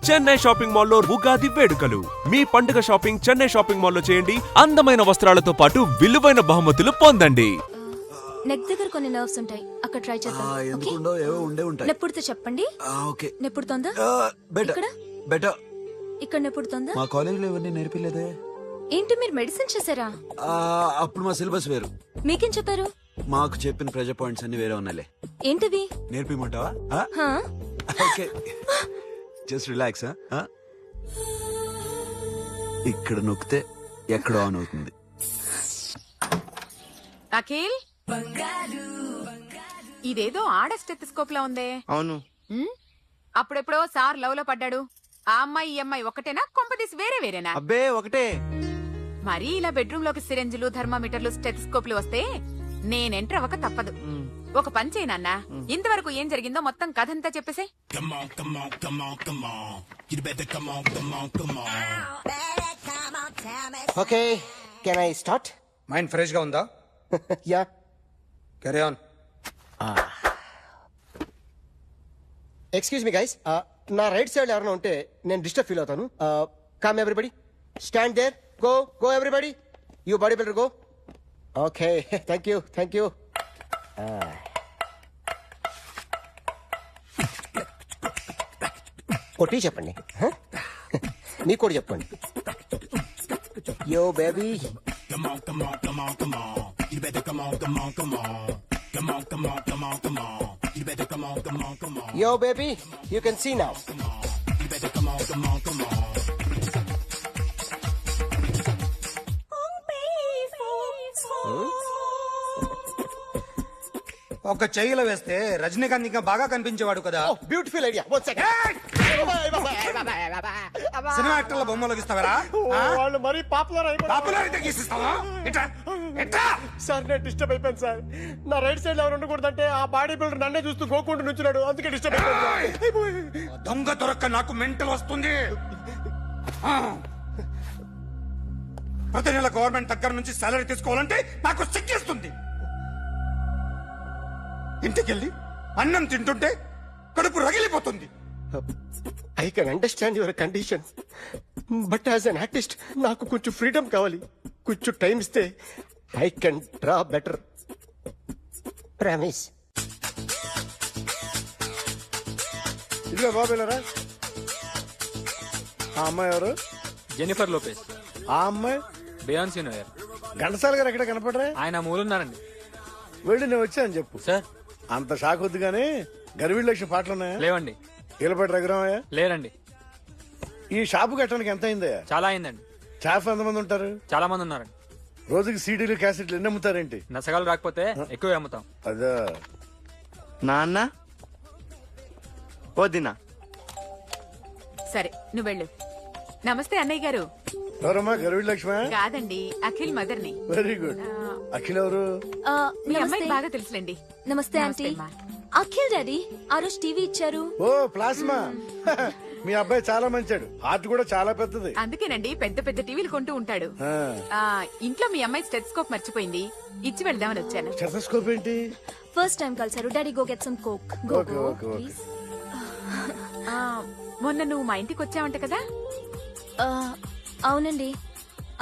Chennai shopping మాల్లో ఉగాది వేడుకలు. మీ పండుగ షాపింగ్ చెన్నై షాపింగ్ మాల్లో చేయండి. అందమైన వస్త్రాలతో పాటు విలువైన బహుమతులు పొందండి. నెక్ దగ్గర కొన్ని నర్వ్స్ ఉంటాయి, అక్కడ ట్రై చేద్దాం. నెప్పుడుతో చెప్పండి. నెప్పుడుతోందా? ఇక్కడ ఇక్కడ నెప్పుడుతోందా? మా కాలేజీలో ఇవన్నీ నేర్పిలేదే. ఏంటి మీరు మెడిసిన్ చేశారా? అప్పుడు మా సిలబస్ వేరు. మీకేం చెప్పారు? మాకు చెప్పిన ప్రెజర్ పాయింట్స్ అన్ని వేరే ఉన్నాయిలే. ఏంటివి? నేర్పిమంటావా? Okay, just relax. ఇక్కడ నొక్కితే ఎక్కడో ఆన్ అవుతుంది. అఖిల్, ఇదేదో ఆడ స్టెథోస్కోప్ లా ఉందే. అవును. అప్పుడెప్పుడో సార్ లవ్ లో పడ్డాడు. ఆ అమ్మాయి ఈ అమ్మాయి ఒకటేనా, కొంపదీసి వేరే వేరేనా? అబ్బే ఒకటే. మరీ ఇలా బెడ్రూమ్ లోకి సిరెంజులు, థర్మామీటర్లు, స్టెథోస్కోప్లు వస్తే నేను ఎంటర్ అవ్వక తప్పదు. ఒక పని చేయి నాన్న, ఇంతవరకు ఏం జరిగిందో మొత్తం కథంతా చెప్పేసే. Okay, can I start? Mind fresh గా ఉందా? Yeah, carry on. Excuse me guys, నా రైట్ సైడ్ ఎవరైనా ఉంటే నేను డిస్టర్బ్ ఫీల్ అవుతాను. Come everybody, stand there, go go everybody, you body builder go. Okay, thank you thank you. కొట్టి చెప్పండి, మీకు కూడా చెప్పండి. Yo baby, yo baby, you can see now. ఒక చెయ్యిలో వేస్తే రజనీకాంత్ ఇంకా బాగా కనిపించేవాడు కదా. Beautiful idea. One second. Cinema యాక్టర్ల బొమ్మలు గీస్తావరా? వాళ్ళు మరీ పాపులర్ అయిపోయారు. పాపులారిటీ గీసిస్తావా? సార్ నేను డిస్టర్బ్ అయిపోయాను సార్. నా రైట్ సైడ్ ఎవరు ఉండకూడదంటే ఆ బాడీ బిల్డర్ నన్నే చూస్తూ గోకుంటూ నుంచున్నాడు, అందుకే డిస్టర్బ్ అయిపోయాను. దొంగ దొరక్క నాకు మెంటల్ వస్తుంది. ప్రతి నెల గవర్నమెంట్ దగ్గర నుంచి సాలరీ తీసుకోవాలంటే నాకు సిగ్గేస్తుంది. ఇంటికెళ్ళి అన్నం తింటుంటే కడుపు రగిలిపోతుంది. I can understand your condition, but as an artist నాకు కొంచెం ఫ్రీడమ్ కావాలి. కొంచెం టైం ఇస్తే I can draw better. Promise. ఇదిగో బాబేలరా, ఆ అమ్మాయి ఎవరు? Jennifer Lopez. ఆ అమ్మాయి బియాన్సీ నోయర్. ఘంటసాల గారు ఎక్కడ కనపడరా? ఆయన మూలున్నారండి. వెళ్ళి నేను వచ్చాను చెప్పు. సార్ అంత షాక్ వద్దు గానీ గర్వీళ్ళ లక్ష్యం పాటలు ఉన్నాయా? లేవండి. ఈలపాటి రఘురామయ్య లేరండి. ఈ షాపు కట్టడానికి ఎంత అయిందయ్యా? చాలా అయిందండి. స్టాఫ్ ఎంతమంది ఉంటారు? చాలా మంది ఉన్నారండి. రోజుకి సీడీలు క్యాసెట్లు ఎన్ని అమ్ముతారేంటి? నసగాలు రాకపోతే ఎక్కువ అమ్ముతాం. అదా నాన్న వదినా. సరే నువ్వు వెళ్ళు. నమస్తే అన్నయ్య గారు. ఎవరమ్మా? గర్వీళ్ళ లక్ష్మ? కాదండి, అఖిల్ మదర్ ని. Very good. అఖిల్ ఎవరు? మీ అమ్మాయికి బాగా తెలుసులేండి. నమస్తే ఆంటీ. అఖిల్ డాడీ ఆ రోజు టీవీ ఇచ్చారు. ఓ ప్లాస్మా. మీ అబ్బాయి చాలా మంచాడు, హార్ట్ కూడా చాలా పెద్దది. అందుకేనండి పెద్ద పెద్ద టీవీలు కొంటూ ఉంటాడు. ఇంట్లో మీ అమ్మాయి స్టెథోస్కోప్ మర్చిపోయింది, ఇచ్చి వెళ్దామని వచ్చాను. స్టెథోస్కోప్ ఏంటి? ఫస్ట్ టైం కలిసారు. Daddy go get some coke. Go okay, go okay, okay. Please. మొన్న నువ్వు మా ఇంటికి వచ్చావంట కదా? అవునండి,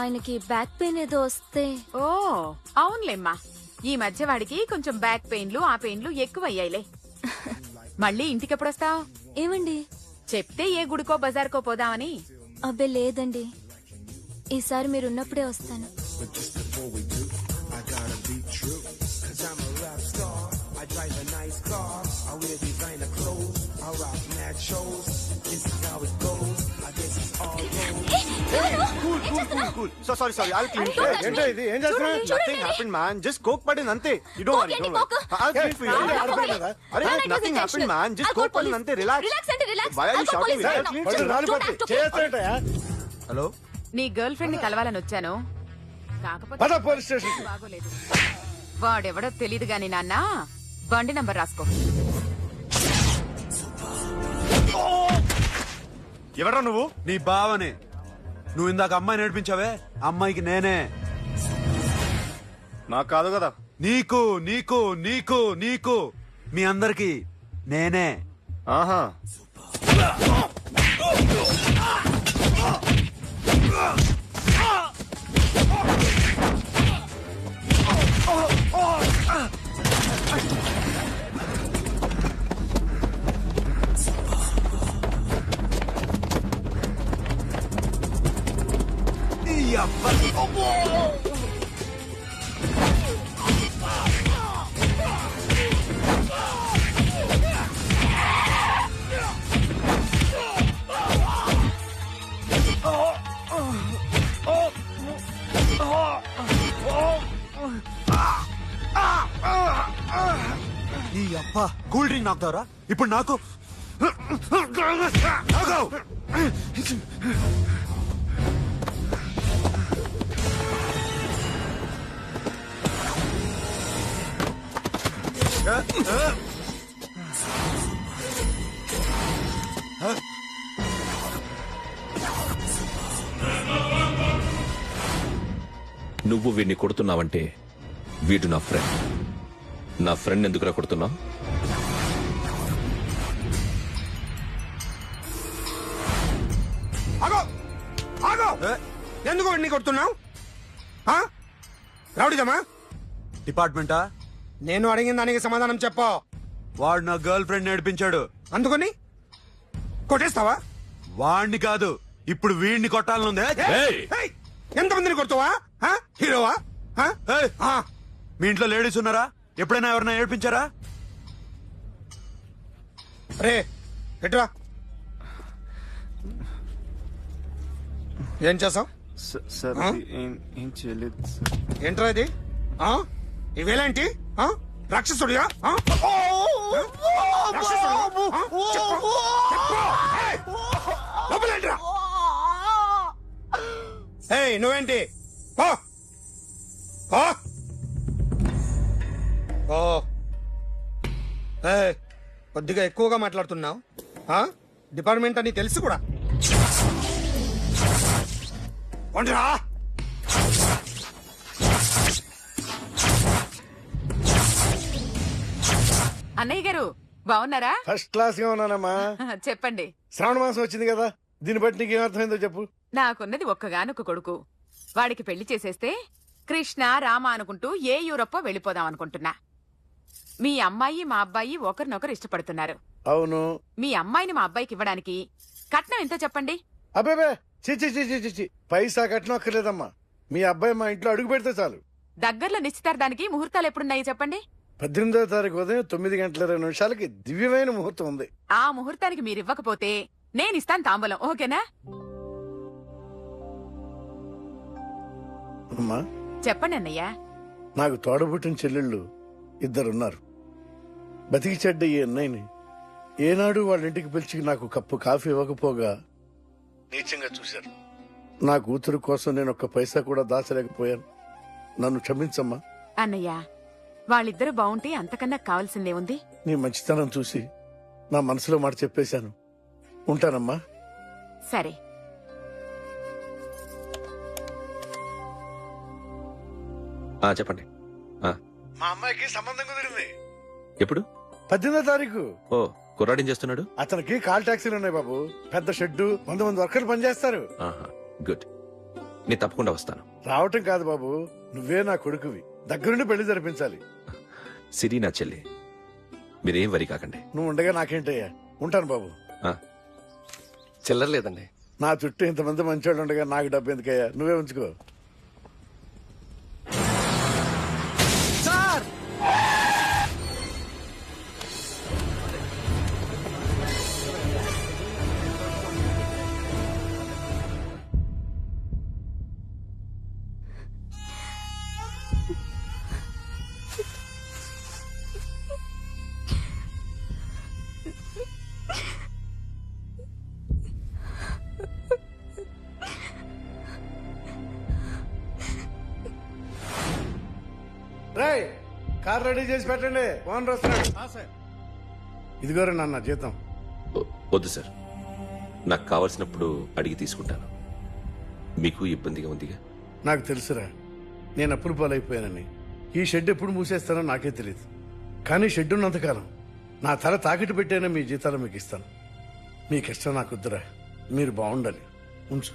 ఆయనకి బ్యాక్ పెయిన్ ఏదో వస్తే. ఓ అవునులేమ్మా, ఈ మధ్య వాడికి కొంచెం బ్యాక్ పెయిన్లు ఆ పెయిన్లు ఎక్కువ అయ్యాయిలే. మళ్ళీ ఇంటికి ఎప్పుడొస్తావు? ఏమండి చెప్తే ఏ గుడికో బజార్కో పోదామని. అబ్బే లేదండి, ఈసారి మీరున్నప్పుడే వస్తాను. So sorry sorry, I'll clean it. ఏంటో ఇది? ఏం చేస్తున్నా? Nothing happened, man. Just coke పడింది అంతే. You don't worry, don't worry. I'll clean for you. అరే nothing happened, man. Just coke పడింది అంతే. Relax. Why are you shouting? I'll clean for you. చేస్తాడయా? హలో, నీ గర్ల్ ఫ్రెండ్ ని కలవాలని వచ్చాను, కాకపోతే పద పోలీస్ స్టేషన్. బాగోలేదు. వాడెవడో తెలీదు గాని నాన్న, బండి నంబర్ రాసుకో. ఎవరా నువ్వు? నీ బావనే. నువ్వు ఇందాక అమ్మాయి నేర్పించావే, అమ్మాయికి నేనే. నాకు కాదు కదా. నీకు నీకు నీకు నీకు మీ అందరికి నేనే. ఆహా నీ అబ్బా కూల్ డ్రింక్ నాకుతారా ఇప్పుడు నాకు ఆగు! నువ్వు వీడిని కొడుతున్నావంటే వీడు నా ఫ్రెండ్. నా ఫ్రెండ్ ఎందుకురా కొడుతున్నావు? ఆగో ఆగో ఎందుకు వాడిని కొడుతున్నావు? రౌడీజమా? డిపార్ట్మెంటా? నేను అడిగిన దానికి సమాధానం చెప్పు. వాడు నా గర్ల్ ఫ్రెండ్ నేర్పించాడు. అందుకని కొట్టేస్తావా? వాణ్ణి కాదు, ఇప్పుడు వీడిని కొట్టాలనుందే. ఏయ్! ఎంతమందిని కొడుతావా? హీరోవా? ఏయ్! మీ ఇంట్లో లేడీస్ ఉన్నారా? ఎప్పుడైనా ఎవరైనా ఏడిపించారా? రే ఎట్రా ఏం చేసావు? సార్ ఆ? ఏం చేయలేదు సార్. ఏంట్రా ఇది? ఇవేలేంటి? రాక్షసుడియా? రాక్షసుడియా? చెప్పు. ఏయ్! లోపలేంట్రా? ఏయ్ నువ్వేంటి? పో. పో. ఓ ఏయ్, కొద్దిగా ఎక్కువగా మాట్లాడుతున్నావు. డిపార్ట్మెంట్ అని తెలుసు కూడా. కొండ్రా. అన్నయ్య గారు బాగున్నారా? ఫస్ట్ క్లాస్ గా ఉన్నానమ్మా. చెప్పండి. శ్రావణ మాసం వచ్చింది కదా, దీన్ని బట్టి నీకేం అర్థమైందో చెప్పు. నాకున్నది ఒక్కగానొక్క కొడుకు. వాడికి పెళ్లి చేసేస్తే కృష్ణ రామ అనుకుంటూ ఏ యూరప్పో వెళ్ళిపోదాం అనుకుంటున్నా. మీ అమ్మాయి మా అబ్బాయి ఒకరినొకరు ఇష్టపడుతున్నారు. అవును. మీ అమ్మాయిని మా అబ్బాయికి ఇవ్వడానికి కట్నం ఎంతో చెప్పండి. అబ్బే చిచి పైసా కట్నం అక్కర్లేదమ్మా. మీ అబ్బాయి మా ఇంట్లో అడుగు పెడితే చాలు. దగ్గరలో నిశ్చితార్థానికి ముహూర్తాలు ఎప్పుడున్నాయి చెప్పండి. 18వ తారీఖు ఉదయం 9:20 దివ్యమైన ముహూర్తం ఉంది. ఆ ముహూర్తానికి మీరు ఇవ్వకపోతే నేనిస్తాను తాంబూలం. ఓకేనా? అమ్మా చెప్పండి అన్నయ్య. నాకు తోడబుట్టిన చెల్లెళ్ళు ఇద్దరున్నారు. బతికి చెడ్డ ఈ అన్నయ్యని ఏనాడు వాళ్ళ ఇంటికి పిలిచి నాకు కప్పు కాఫీ ఇవ్వకపోగా నీచంగా చూశారు. నా కూతురు కోసం నేను ఒక్క పైసా కూడా దాచలేకపోయాను. నన్ను క్షమించమ్మా. అన్నయ్య, వాళ్ళిద్దరూ బావుంటే అంతకన్నా కావాల్సిందే ఉంది. నీ మంచితనం చూసి నా మనసులో మాట చెప్పేశాను. ఉంటానమ్మా. సరే. చెప్పండి. మా అమ్మాయికి సంబంధం కుదిరింది. ఎప్పుడు? 18వ తారీఖు. ఓ, కుర్రాడేం చేస్తున్నాడు? అతనికి కాల్ టాక్సీలు ఉన్నాయి బాబు. పెద్ద షెడ్డు, 100 వర్కర్లు పనిచేస్తారు. గుడ్. నేను తప్పకుండా వస్తాను. రావటం కాదు బాబు, నువ్వే నా కొడుకువి. దగ్గరుండి పెళ్లి జరిపించాలి. సిరి నా చెల్లి, మీరేం వరి కాకండి. నువ్వు ఉండగా నాకేంటయ్యా. ఉంటాను బాబు. చిల్లర లేదండి. నా చుట్టూ ఇంతమంది మంచోళ్ళు ఉండగా నాకు డబ్బు ఎందుకయ్యా, నువ్వే ఉంచుకో. రేయ్, కార్ రెడీ చేసి పెట్టండి. ఓనర్ వస్తున్నాడు. ఇదిగోరా నాన్న జీతం. వద్దు సార్, నాకు కావలసినప్పుడు అడిగి తీసుకుంటాను. మీకు ఇబ్బందిగా ఉందిగా? నాకు తెలుసురా, నేను అప్పులు పాలైపోయానని. ఈ షెడ్ ఎప్పుడు మూసేస్తానో నాకే తెలియదు. కానీ షెడ్ ఉన్నంతకాలం నా తల తాకిట్టు పెట్టైనా మీ జీతాలు మీకు ఇస్తాను. మీ కష్టం నాకు వద్దురా. మీరు బాగుండాలి. ఉంచు.